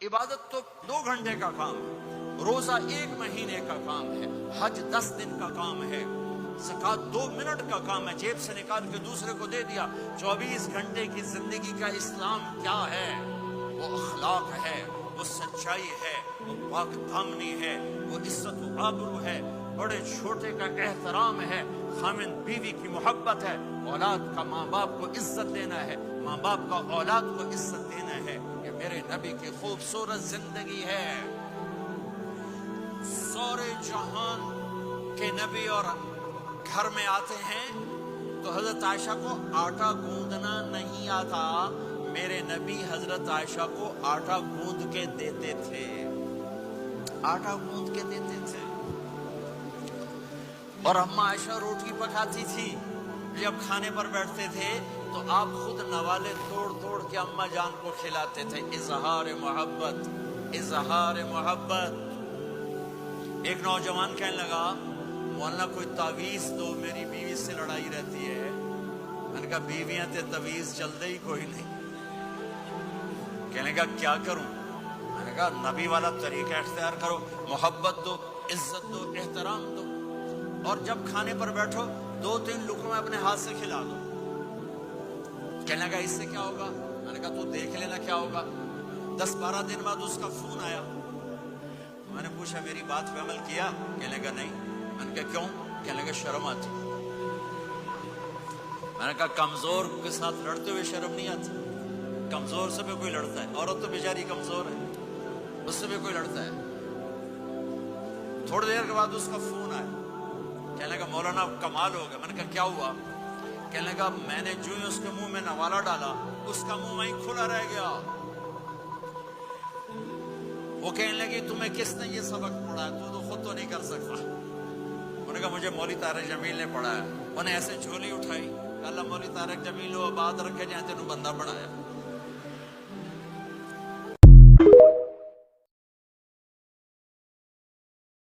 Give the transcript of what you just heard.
عبادت تو 2 گھنٹے کا کام ہے، روزہ 1 مہینے کا کام ہے، حج 10 دن کا کام ہے، زکوٰۃ 2 منٹ کا کام ہے، جیب سے نکال کے دوسرے کو دے دیا۔ 24 گھنٹے کی زندگی کا اسلام کیا ہے؟ وہ اخلاق ہے، وہ سچائی ہے، وہ پاک دامنی ہے، وہ عزت و آبرو ہے، بڑے چھوٹے کا احترام ہے، خامن بیوی کی محبت ہے، اولاد کا ماں باپ کو عزت دینا ہے، ماں باپ کا اولاد کو عزت دینا ہے۔ یہ میرے نبی کی خوبصورت زندگی ہے۔ سورے جہان کے نبی اور گھر میں آتے ہیں تو حضرت عائشہ کو آٹا گوندنا نہیں آتا، میرے نبی حضرت عائشہ کو آٹا گوند کے دیتے تھے، آٹا گوند کے دیتے تھے۔ اور اماں عائشہ روٹی پکاتی تھی، جب کھانے پر بیٹھتے تھے تو آپ خود نوالے توڑ توڑ کے اماں جان کو کھلاتے تھے۔ اظہار محبت، اظہار محبت۔ ایک نوجوان کہنے لگا مولانا کوئی تعویذ دو، میری بیوی سے لڑائی رہتی ہے۔ میں نے کہا بیویاں تے تعویذ چلتے ہی کوئی نہیں۔ کہنے کا کیا کروں؟ میں نے کہا نبی والا طریقہ اختیار کرو، محبت دو، عزت دو، احترام دو، اور جب کھانے پر بیٹھو 2-3 لقمے اپنے ہاتھ سے کھلا دو۔ کہنے کا اس سے کیا ہوگا؟ میں نے کہا تو دیکھ لینا کیا ہوگا۔ 10-12 دن بعد اس کا فون آیا، میں نے پوچھا میری بات پہ عمل کیا؟ کہنے کا نہیں۔ میں نے کہا کیوں؟ کہنے کا شرم آتی۔ میں نے کہا کمزور کے ساتھ لڑتے ہوئے شرم نہیں آتی؟ کمزور سے بھی کوئی لڑتا ہے، عورت تو بیچاری کمزور ہے، اس سے بھی کوئی لڑتا ہے۔ تھوڑی دیر کے بعد اس کا فون آیا، کہنے کا مولانا کمال ہو گیا۔ میں نے کہا کیا ہوا؟ کہنے کا میں نے جو ہی اس کے منہ میں نوالا ڈالا، اس کا منہ وہیں کھلا رہ گیا۔ وہ کہنے لگی تمہیں کس نے یہ سبق پڑھا ہے؟ تو خود تو نہیں کر سکتا۔ انہوں نے کہا مجھے مولوی طارق جمیل نے پڑھایا۔ انہیں ایسے جھولی اٹھائی، اللہ مولوی طارق جمیل ہو آباد رکھے جہاں تینوں بندہ بنایا۔